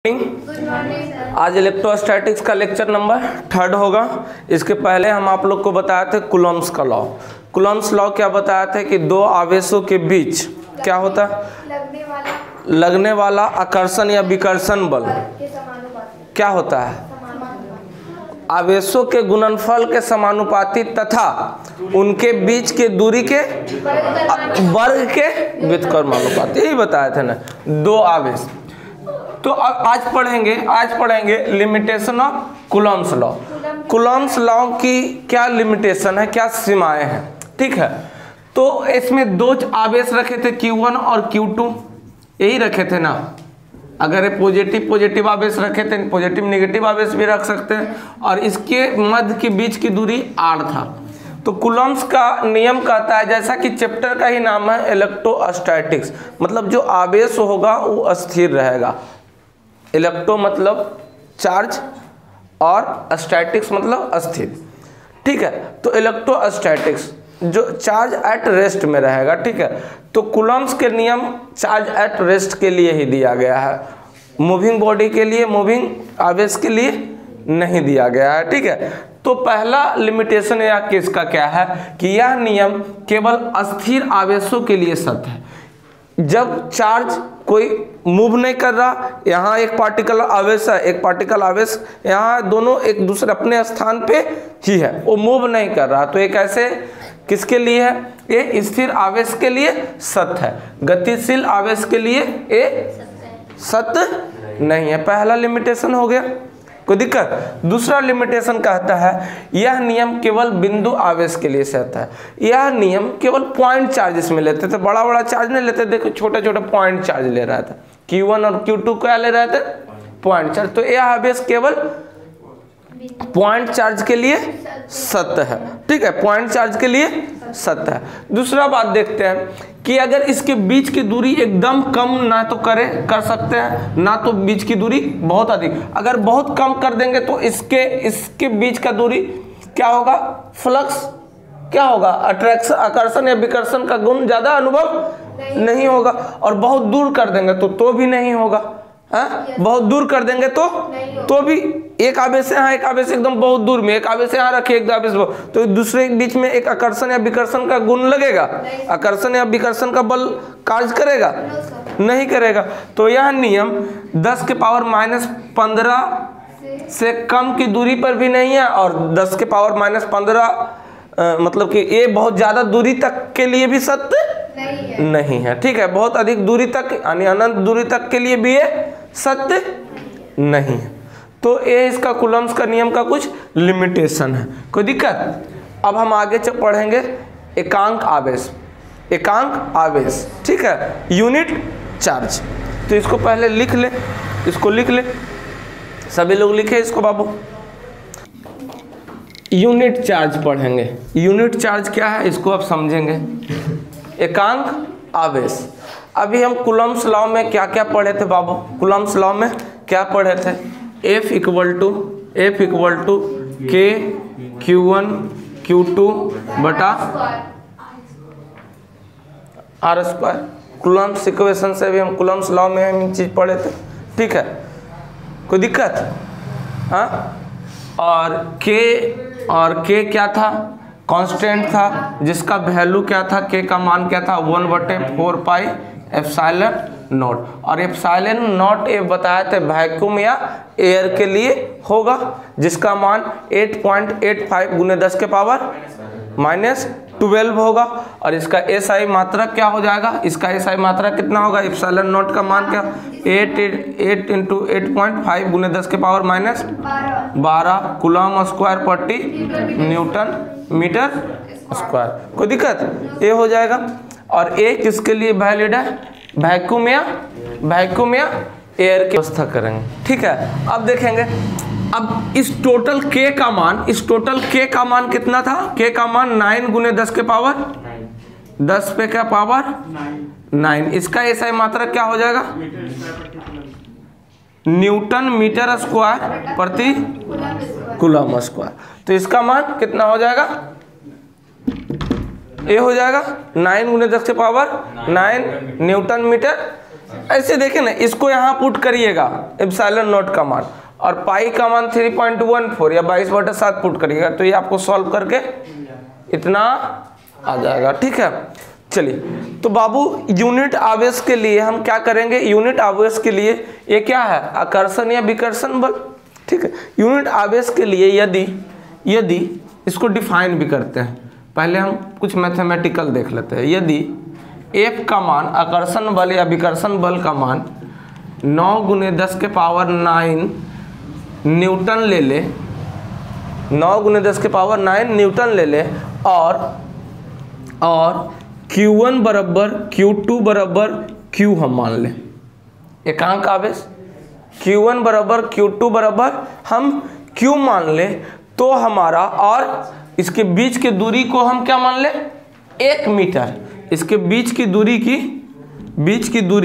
आज इलेक्ट्रोस्टैटिक्स का lecture number 3 होगा। इसके पहले हम आप लोग को बताए थे कूलम्ब्स का लॉ। कूलम्ब्स लॉ क्या बताया था कि दो आवेशों के बीच क्या होता है, लगने वाला आकर्षण या विकर्षण बल क्या होता है, आवेशों के गुणनफल के समानुपाती तथा उनके बीच के दूरी के वर्ग के व्युत्क्रमानुपाती, यही बताया था ना, दो आवेश। तो अब आज पढ़ेंगे limitation of Coulomb's law. Coulomb's law की क्या लिमिटेशन है, क्या सीमाएं हैं, ठीक है। तो इसमें दो आवेश रखे थे Q1 और Q2, यही रखे थे ना। अगर पॉजिटिव आवेश रखे थे, पॉजिटिव नेगेटिव आवेश भी रख सकते हैं, और इसके मध्य के बीच की दूरी r था। तो कूलम्ब्स का नियम कहता है, जैसा कि चैप्टर का ही नाम है इलेक्ट्रोस्टैटिक्स, मतलब जो आवेश होगा वो अस्थिर रहेगा। इलेक्ट्रो मतलब चार्ज और स्टैटिक्स मतलब अस्थिर, ठीक है। तो इलेक्ट्रोस्टैटिक्स जो चार्ज एट रेस्ट में रहेगा, ठीक है। तो कूलम्ब्स के नियम चार्ज एट रेस्ट के लिए ही दिया गया है, मूविंग बॉडी के लिए, मूविंग आवेश के लिए नहीं दिया गया है, ठीक है। तो पहला लिमिटेशन या किसका क्या है कि यह नियम केवल अस्थिर आवेशों के लिए सत्य है। जब चार्ज कोई मूव नहीं कर रहा, यहाँ एक पार्टिकल आवेश है, एक पार्टिकल आवेश यहाँ, दोनों एक दूसरे अपने स्थान पे ही है, वो मूव नहीं कर रहा, तो एक ऐसे किसके लिए है, ये स्थिर आवेश के लिए सत्य है। गतिशील आवेश के लिए ये सत्य नहीं है। पहला लिमिटेशन हो गया, कोई दिक्कत। दूसरा लिमिटेशन कहता है यह नियम केवल बिंदु आवेश के लिए सत्य है। यह नियम केवल पॉइंट चार्जेस में लेते थे, बड़ा बड़ा चार्ज नहीं लेते, देखो छोटे छोटे पॉइंट चार्ज ले रहा था। Q1 और Q2 क्या ले रहे थे, पॉइंट चार्ज। तो यह आवेश केवल पॉइंट चार्ज के लिए सत्य है, ठीक है, पॉइंट चार्ज के लिए सत्य है। दूसरा बात देखते हैं कि अगर इसके बीच की दूरी एकदम कम ना तो कर सकते हैं, ना तो बीच की दूरी बहुत अधिक। अगर बहुत कम कर देंगे तो इसके बीच का दूरी क्या होगा, फ्लक्स क्या होगा, अट्रैक्शन आकर्षण या विकर्षण का गुण ज्यादा अनुभव नहीं होगा। और बहुत दूर कर देंगे तो भी नहीं होगा, हाँ? बहुत दूर कर देंगे तो भी एक आवेश से यहाँ, एक आवेश एकदम बहुत दूर में, एक आवेश यहाँ रखे, एक आवेश तो दूसरे के बीच में एक आकर्षण या विकर्षण का गुण लगेगा, आकर्षण या विकर्षण का बल कार्य करेगा, नहीं करेगा। तो यह नियम 10 के पावर -15 से कम की दूरी पर भी नहीं है, और 10 के पावर -15 मतलब कि ये बहुत ज्यादा दूरी तक के लिए भी सत्य नहीं है, ठीक है। बहुत अधिक दूरी तक यानी अनंत दूरी तक के लिए भी ये सत्य नहीं है। तो ये इसका कूलम्ब्स का नियम का कुछ लिमिटेशन है, कोई दिक्कत। अब हम आगे पढ़ेंगे एकांक आवेश, ठीक है, यूनिट चार्ज। तो इसको पहले लिख ले, सभी लोग लिखे इसको बाबू। यूनिट चार्ज पढ़ेंगे। यूनिट चार्ज क्या है इसको आप समझेंगे। एकांक आवेश, अभी हम कूलम्ब्स लॉ में क्या क्या पढ़े थे बाबू, कूलम्ब्स लॉ में क्या पढ़े थे, F equal to K Q1 Q2 बटा R²। कूलम्ब्स इक्वेशन से भी हम कूलम्ब्स लॉ में हम चीज पढ़े थे, ठीक है, कोई दिक्कत, हाँ। और K क्या था, कांस्टेंट था, जिसका वैल्यू क्या था, K का मान क्या था, 1/4 पाई एप्सिलॉन नॉट। और एप्सिलॉन नॉट ये बताया थे वैक्यूम या एयर के लिए होगा, जिसका मान 8.85 गुने 10 के पावर -12 होगा। और इसका SI मात्रा क्या हो जाएगा, इसका SI मात्रा कितना होगा, एप्सिलॉन नॉट का मान क्या, 8 × 8.5 गुने 10 के पावर -12 कूलम स्क्वायर प्रति न्यूटन मीटर स्क्वायर, कोई दिक्कत, ये हो जाएगा। और ये किसके लिए वैलिड है, वैक्यूम या एयर की व्यवस्था करेंगे, ठीक है। अब देखेंगे, अब इस टोटल K का मान कितना था, K का मान 9 गुने 10 के पावर 10 पे क्या पावर 9। इसका SI मात्रा क्या हो जाएगा, न्यूटन मीटर स्क्वायर प्रति कूलम स्क्वायर। तो इसका मान कितना हो जाएगा, ये हो जाएगा 9 गुने 10 के पावर 9 न्यूटन मीटर ऐसे देखें ना, इसको यहाँ पुट करिएगा एप्सिलॉन नॉट का मान, और पाई का मान 3.14 या 22/7 पुट करिएगा, तो ये आपको सॉल्व करके इतना आ जाएगा। ठीक है, चलिए तो बाबू यूनिट आवेश के लिए हम क्या करेंगे, यूनिट आवेश के लिए ये क्या है, आकर्षण या विकर्षण बल। ठीक है, यूनिट आवेश के लिए यदि इसको डिफाइन भी करते हैं, पहले हम कुछ मैथमेटिकल देख लेते हैं। यदि F का मान, आकर्षण बल या विकर्षण बल का मान 9 × 10⁹ न्यूटन ले ले, 9 × 10⁹ न्यूटन ले ले, और Q1 बराबर Q2 बराबर Q हम मान लें, एकांक आवेश Q1 बराबर Q2 बराबर हम Q मान लें, तो हमारा, और इसके बीच की दूरी को हम क्या मान लें, 1 मीटर, इसके बीच की दूरी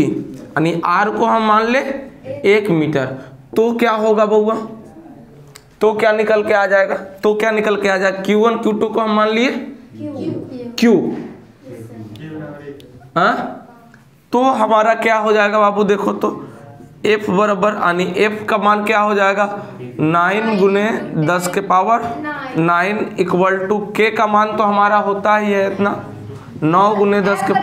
यानी R को हम मान लें 1 मीटर, तो क्या होगा बउआ, तो क्या निकल के आ जाएगा, Q1 Q2 को हम मान लिए Q, हाँ, तो हमारा क्या हो जाएगा बाबू, देखो तो F बराबर, यानी F का मान क्या हो जाएगा 9 × 10⁹ K का मान तो हमारा होता ही है इतना, 9 × 10 के,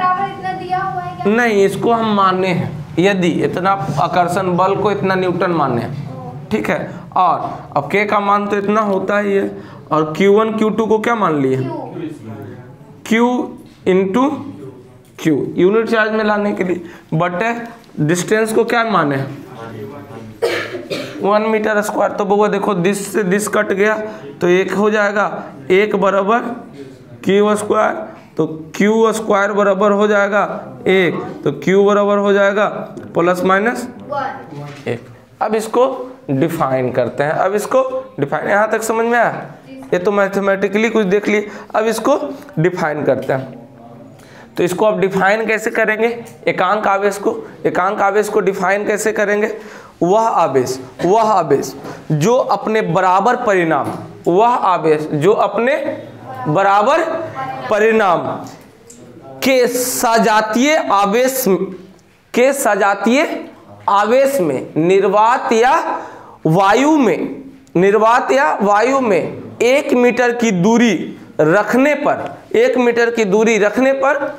नहीं इसको हम माने हैं, यदि इतना आकर्षण बल को इतना न्यूटन माने हैं। ठीक है, और अब K का मान तो इतना होता ही है, और Q1 Q2 को क्या मान लिए, Q × Q यूनिट चार्ज में लाने के लिए, बटे डिस्टेंस को क्या माने 1 मीटर स्क्वायर। तो बउआ देखो दिस से दिस कट गया तो 1 हो जाएगा, 1 बराबर Q स्क्वायर, तो Q स्क्वायर बराबर हो जाएगा 1, तो Q बराबर हो जाएगा ±1। अब इसको डिफाइन करते हैं, यहाँ तक समझ में आया, ये तो मैथमेटिकली कुछ देख लिए, अब इसको डिफाइन करते हैं। तो इसको आप डिफाइन कैसे करेंगे, एकांक आवेश को डिफाइन कैसे करेंगे, वह आवेश जो अपने बराबर परिणाम के सजातीय आवेश में निर्वात या वायु में 1 मीटर की दूरी रखने पर 1 मीटर की दूरी रखने पर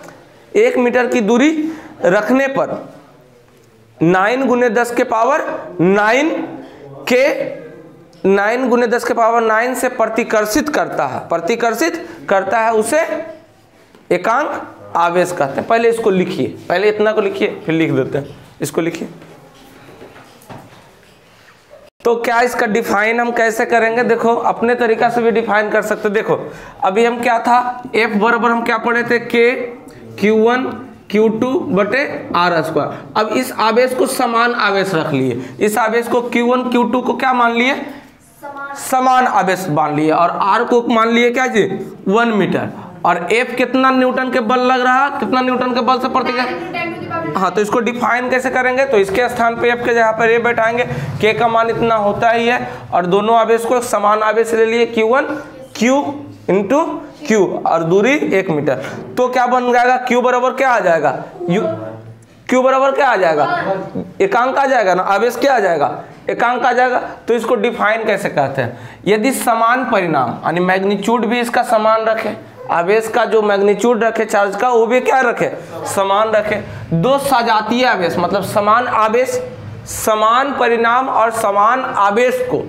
9 × 10⁹ से प्रतिकर्षित करता है, उसे एकांक आवेश कहते हैं। पहले इसको लिखिए, पहले इतना को लिखिए, फिर लिख देते हैं, इसको लिखिए। तो क्या इसका डिफाइन हम कैसे करेंगे, देखो अपने तरीका से भी डिफाइन कर सकते। देखो अभी हम क्या था, F बराबर हम क्या पढ़े थे, K Q1 Q2 बटे R स्क्वायर। अब इस आवेश को समान आवेश रख लिए, इस आवेश को Q1 Q2 को क्या मान लिए, समान आवेश मान लिए, और R को मान लिए क्या जी 1 मीटर, और F कितना न्यूटन के बल लग रहा, कितना न्यूटन के बल से प्रति, हाँ, तो इसको डिफाइन कैसे करेंगे, तो इसके स्थान पे F के जगह पर A बैठाएंगे, K का मान इतना होता ही है, और दोनों आवेश को समान आवेश ले लिए Q1 Q × Q, और दूरी 1 मीटर, तो क्या बन जाएगा, Q बराबर क्या आ जाएगा, Q बराबर क्या आ जाएगा, एकांक आ जाएगा ना, आवेश क्या आ जाएगा, एकांक आ जाएगा। तो इसको डिफाइन कैसे कहते हैं, यदि समान परिणाम यानी मैग्नीट्यूड भी इसका समान रखे, आवेश का जो मैग्नीट्यूड रखे चार्ज का, वो भी क्या रखे, समान रखे। दो सजातीय आवेश मतलब समान आवेश, समान परिणाम और समान आवेश को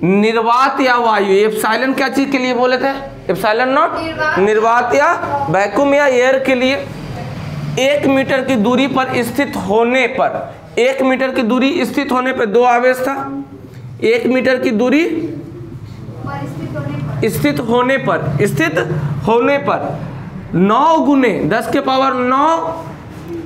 निर्वात या वायु, एप्सिलॉन क्या चीज के लिए बोले थे, एप्सिलॉन नॉट, निर्वात या वैक्यूम या एयर के लिए 1 मीटर की दूरी पर स्थित होने पर, 1 मीटर की दूरी स्थित होने पर, दो आवेश था, 1 मीटर की दूरी स्थित होने पर 9 × 10⁹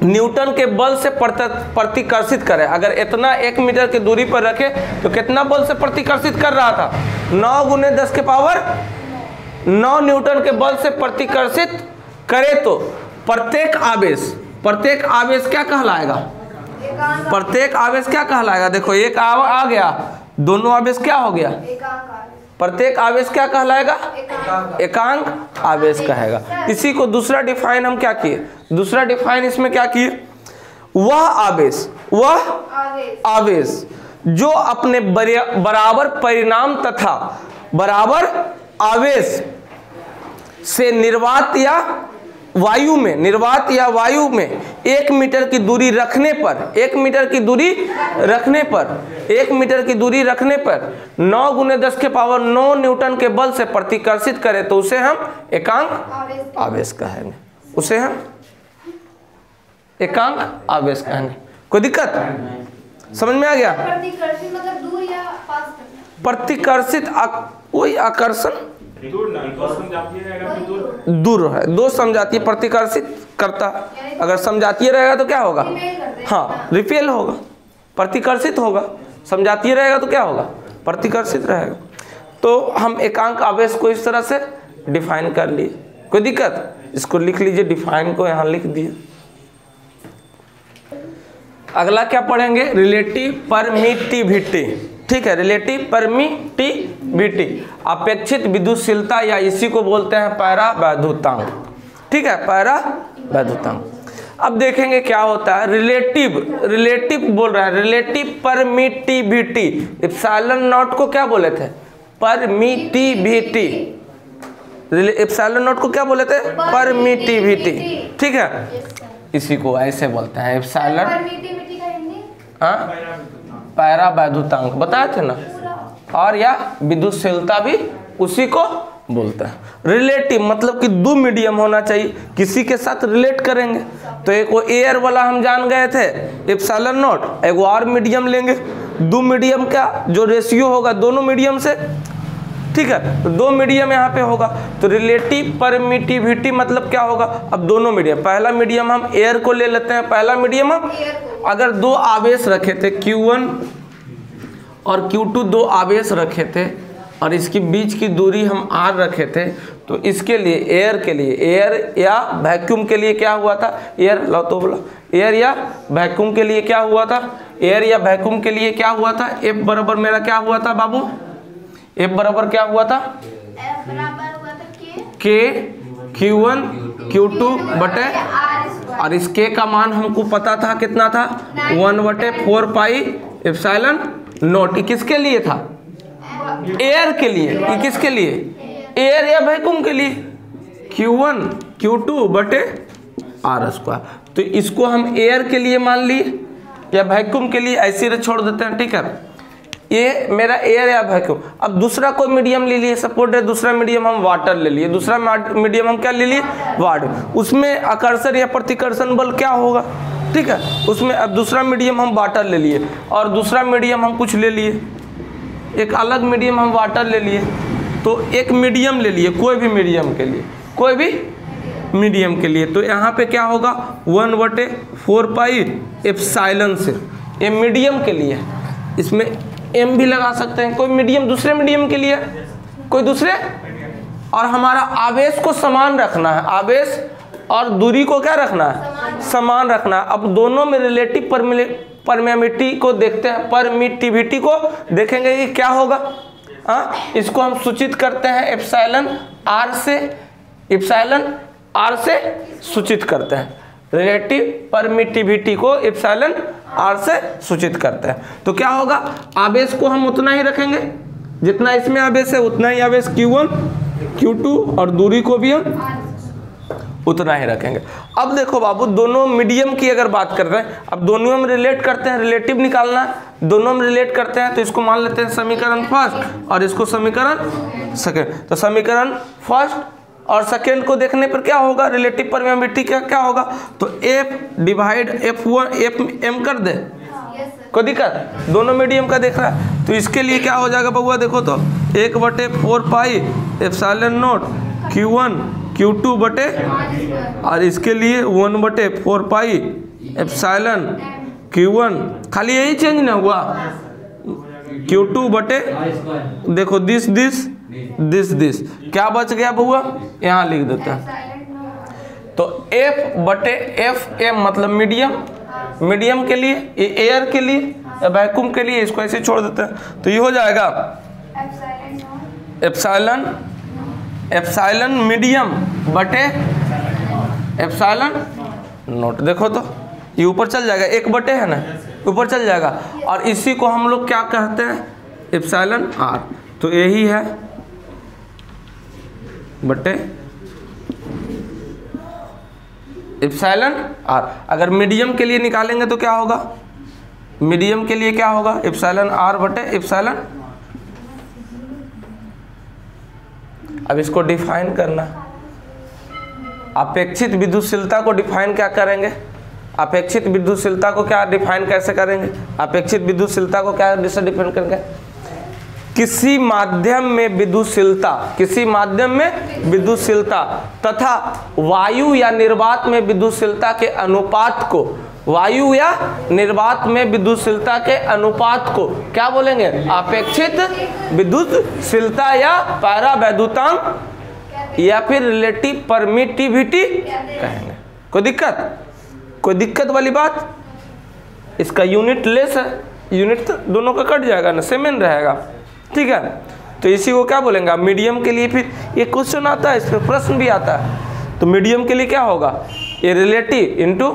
न्यूटन के बल से प्रतिकर्षित करे। अगर इतना 1 मीटर की दूरी पर रखे तो कितना बल से प्रतिकर्षित कर रहा था, 9 × 10⁹ न्यूटन के बल से प्रतिकर्षित करे, तो प्रत्येक आवेश क्या कहलाएगा, प्रत्येक आवेश क्या कहलाएगा, देखो एक आ गया, दोनों आवेश क्या हो गया, प्रत्येक आवेश क्या कहलाएगा, एकांक आवेश कहेगा। इसी को दूसरा डिफाइन हम क्या किए, दूसरा डिफाइन इसमें क्या किए, वह आवेश जो अपने बराबर परिमाण तथा बराबर आवेश से निर्वात या वायु में 1 मीटर की दूरी रखने पर 1 मीटर की दूरी रखने पर 9 × 10⁹ न्यूटन के बल से प्रतिकर्षित करें तो उसे हम एकांक आवेश कहेंगे। उसे हम एकांक आवेश कहेंगे। कोई दिक्कत समझ में आ गया? प्रतिकर्षित मतलब दूर या पास करना। प्रतिकर्षित वही आकर्षण दूर है, दो समझातीय प्रतिकर्षित करता। अगर समझातीय रहेगा तो क्या होगा? हाँ, रिपेल होगा, प्रतिकर्षित होगा। समझातीय रहेगा तो क्या होगा? प्रतिकर्षित रहेगा। तो हम एकांक आवेश को इस तरह से डिफाइन कर लिए। कोई दिक्कत? इसको लिख लीजिए, डिफाइन को यहाँ लिख दिए। अगला क्या पढ़ेंगे? Relative permittivity. ठीक है, रिलेटिव परमिटिविटी, अपेक्षित विद्युतशीलता या इसी को बोलते हैं पैरावैद्युतांक। ठीक है, पैरावैद्युतांक। अब देखेंगे क्या होता है। रिलेटिव बोल रहा है, रिलेटिव परमिटिविटी। एप्सिलॉन नॉट को क्या बोले थे? परमिटिविटी। एप्सिलॉन नॉट को क्या बोले थे? परमिटिविटी। ठीक है, इसी को ऐसे बोलते हैं एप्सिलॉन। हाँ, पैरावैद्युतांक बताए थे ना, और या विद्युतशीलता भी उसी को बोलते हैं। रिलेटिव मतलब कि दो मीडियम होना चाहिए, किसी के साथ रिलेट करेंगे। तो एक वो एयर वाला हम जान गए थे एप्सिलॉन नॉट, एक और मीडियम लेंगे। दो मीडियम का जो रेशियो होगा दोनों मीडियम से, ठीक है, तो दो मीडियम यहाँ पे होगा। तो रिलेटिव परमिटिविटी मतलब क्या होगा? अब दोनों मीडियम, पहला मीडियम हम एयर को ले लेते हैं। पहला मीडियम हम अगर दो आवेश रखे थे Q1 और Q2, दो आवेश रखे थे और इसकी बीच की दूरी हम R रखे थे, तो इसके लिए एयर या वैक्यूम के लिए क्या हुआ था? एयर लो तो बोला, एयर या वैक्यूम के लिए क्या हुआ था? एयर या वैक्यूम के लिए क्या हुआ था? F बराबर मेरा क्या हुआ था बाबू? F बराबर क्या हुआ था? F बराबर हुआ था K Q1 Q2 बटे, और इस K का मान हमको पता था कितना था? 1/4 पाई एप्सिलॉन नॉट। किसके लिए था? एयर के लिए। ये किसके लिए? एयर या वैक्यूम के लिए। Q1 Q2 बटे R²। तो इसको हम एयर के लिए मान लिए या वैक्यूम के लिए, ऐसे छोड़ देते हैं। ठीक है, ये मेरा एयर या वैक्यूम। अब दूसरा कोई मीडियम ले लिए, सपोर्ट है दूसरा मीडियम हम वाटर ले लिए। दूसरा मीडियम हम क्या ले लिए? वाटर। उसमें आकर्षण या प्रतिकर्षण बल क्या होगा? ठीक है, उसमें अब दूसरा मीडियम हम वाटर ले लिए और दूसरा मीडियम हम कुछ ले लिए, एक अलग मीडियम हम वाटर ले लिए। तो एक मीडियम ले लिए, कोई भी मीडियम के लिए, कोई भी मीडियम के लिए। तो यहाँ पे क्या होगा? 1/4 पाई एप्सिलॉन से। ये मीडियम के लिए, इसमें M भी लगा सकते हैं। कोई मीडियम दूसरे मीडियम के लिए, कोई दूसरे, और हमारा आवेश को समान रखना है। आवेश और दूरी को क्या रखना है? समान रखना है। अब दोनों में रिलेटिव परमिटिविटी को देखते हैं, परमिटिविटी को देखेंगे कि क्या होगा। हाँ, इसको हम सूचित करते हैं एप्सिलॉन R से, एप्सिलॉन R से सूचित करते हैं। रिलेटिव परमिटिविटी को एप्सिलॉन R से सूचित करते हैं। तो क्या होगा? आवेश को हम उतना ही रखेंगे जितना इसमें आवेश है, उतना ही आवेश Q1 Q2, और दूरी को भी हम उतना ही रखेंगे। अब देखो बाबू, दोनों मीडियम की अगर बात कर रहे हैं, अब दोनों में रिलेट करते हैं, रिलेटिव निकालना है, दोनों में रिलेट करते हैं। तो इसको मान लेते हैं समीकरण फर्स्ट और इसको समीकरण सेकेंड। तो समीकरण फर्स्ट और सेकेंड को देखने पर क्या होगा? रिलेटिव परमिटिविटी क्या होगा? तो F डिवाइड F(m) कर दे। कोई दिक्कत? दोनों मीडियम का देख रहा है, तो इसके लिए क्या हो जाएगा बउआ? देखो तो 1/4 pi epsilon not Q1 Q2 बटे, और इसके लिए 1/4 पाई एप्सिलॉन Q1, खाली यही चेंज ना हुआ, Q2 बटे, देखो दिस क्या बच गया बउआ? यहाँ लिख देते हैं। तो F/F(m) मतलब मीडियम के लिए, ये एयर के लिए या वैक्यूम के लिए, इसको ऐसे छोड़ देते हैं। तो ये हो जाएगा एप्सिलॉन मीडियम बटे एप्सिलॉन नॉट। देखो तो ये ऊपर चल जाएगा, 1/, है ना, ऊपर चल जाएगा। और इसी को हम लोग क्या कहते हैं, एप्सिलॉन आर। तो यही है बटे एप्सिलॉन आर। अगर मीडियम के लिए निकालेंगे तो क्या होगा, मीडियम के लिए क्या होगा, एप्सिलॉन आर बटे एप्सिलॉन। अब इसको डिफाइन करना, अपेक्षित विद्युतशीलता को डिफाइन क्या करेंगे, अपेक्षित विद्युतशीलता को क्या डिफाइन कैसे करेंगे, अपेक्षित विद्युतशीलता को क्या डिफाइन करेंगे, किसी माध्यम में विद्युतशीलता, किसी माध्यम में विद्युतशीलता तथा वायु या निर्वात में विद्युतशीलता के अनुपात को, वायु या निर्वात में विद्युतशीलता के अनुपात को क्या बोलेंगे, अपेक्षित विद्युतशीलता या परावैद्युतांक या फिर रिलेटिव परमिटिविटी कहेंगे। कोई दिक्कत, कोई दिक्कत वाली बात, इसका यूनिट लेस है, यूनिट तो दोनों का कट जाएगा ना, सेम रहेगा, ठीक है। तो इसी को क्या बोलेंगे, मीडियम के लिए फिर ये क्वेश्चन आता है, इसमें प्रश्न भी आता है। तो मीडियम के लिए क्या होगा, ये रिलेटिव इनटू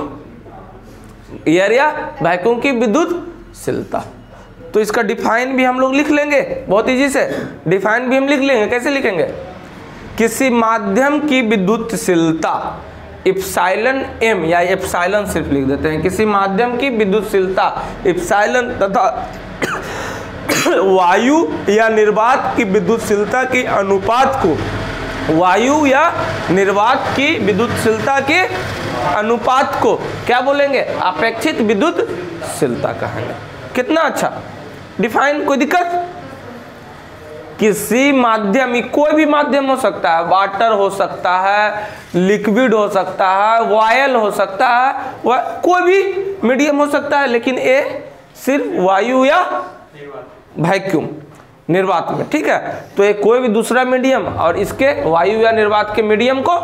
एरिया वैक्यूम की विद्युतशीलता। तो इसका डिफाइन भी हम लोग लिख लेंगे बहुत इजी से, डिफाइन भी हम लिख लेंगे। कैसे लिखेंगे, किसी माध्यम की विद्युतशीलता एप्सिलॉन एम या एप्सिलॉन सिर्फ लिख देते हैं, किसी माध्यम की विद्युतशीलता एप्सिलॉन तथा वायु या निर्वात की विद्युतशीलता के अनुपात को, वायु या निर्वात की विद्युतशीलता के अनुपात को क्या बोलेंगे, अपेक्षित विद्युतशीलता कहेंगे। कितना अच्छा डिफाइन, कोई दिक्कत। किसी माध्यम, कोई भी माध्यम हो सकता है, वाटर हो सकता है, लिक्विड हो सकता है, ऑयल हो सकता है, कोई भी मीडियम हो सकता है, लेकिन ये सिर्फ वायु या वैक्यूम निर्वात में, ठीक है। तो ये कोई भी दूसरा मीडियम और इसके वायु या निर्वात के मीडियम को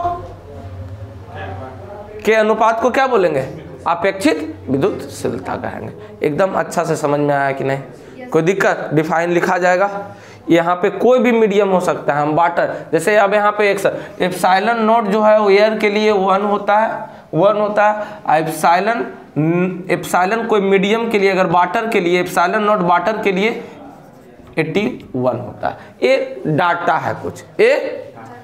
के अनुपात को क्या बोलेंगे, अपेक्षित विद्युतशीलता कहेंगे। एकदम अच्छा से समझ में आया कि नहीं, कोई दिक्कत। डिफाइन लिखा जाएगा, यहाँ पे कोई भी मीडियम हो सकता है, हम वाटर, जैसे अब यहाँ पे एक एप्सिलॉन नॉट जो है वो एयर के लिए 1 होता है, 1 होता है। एप्सिलॉन कोई मीडियम के लिए, अगर वाटर के लिए एप्सिलॉन नॉट वाटर के लिए 81 होता है। ये डाटा है, कुछ ये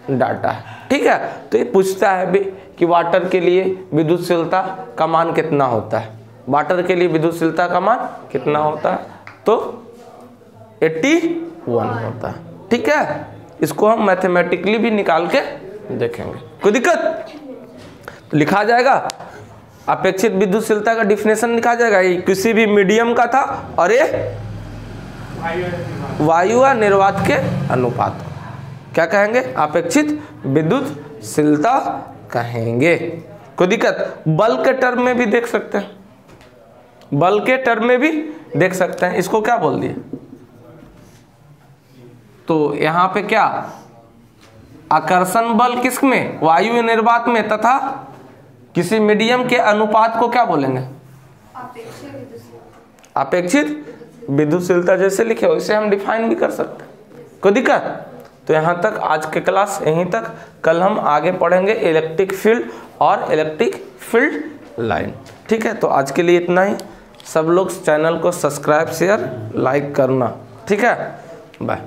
डाटा है, ठीक है। तो ये पूछता है भी कि वाटर के लिए विद्युतशीलता का मान कितना होता है, वाटर के लिए विद्युतशीलता का मान कितना होता है, तो 81 होता है, ठीक है। इसको हम मैथमेटिकली भी निकाल के देखेंगे, कोई दिक्कत। तो लिखा जाएगा अपेक्षित विद्युतशीलता का डिफिनेशन लिखा जाएगा, ये किसी भी मीडियम का था और ये वायु या निर्वात के अनुपात क्या कहेंगे, अपेक्षित विद्युतशीलता कहेंगे। कोई दिक्कत। बल के टर्म में भी देख सकते हैं, बल के टर्म में भी देख सकते हैं। इसको क्या बोल दिए, तो यहाँ पे क्या, आकर्षण बल किस में, वायु निर्वात में, तथा किसी मीडियम के अनुपात को क्या बोलेंगे, अपेक्षित विद्युतशीलता। जैसे लिखे वैसे हम डिफाइन भी कर सकते हैं, कोई दिक्कत। तो यहाँ तक आज के क्लास यहीं तक, कल हम आगे पढ़ेंगे इलेक्ट्रिक फील्ड और इलेक्ट्रिक फील्ड लाइन, ठीक है। तो आज के लिए इतना ही। सब लोग चैनल को सब्सक्राइब शेयर लाइक करना, ठीक है। बाय।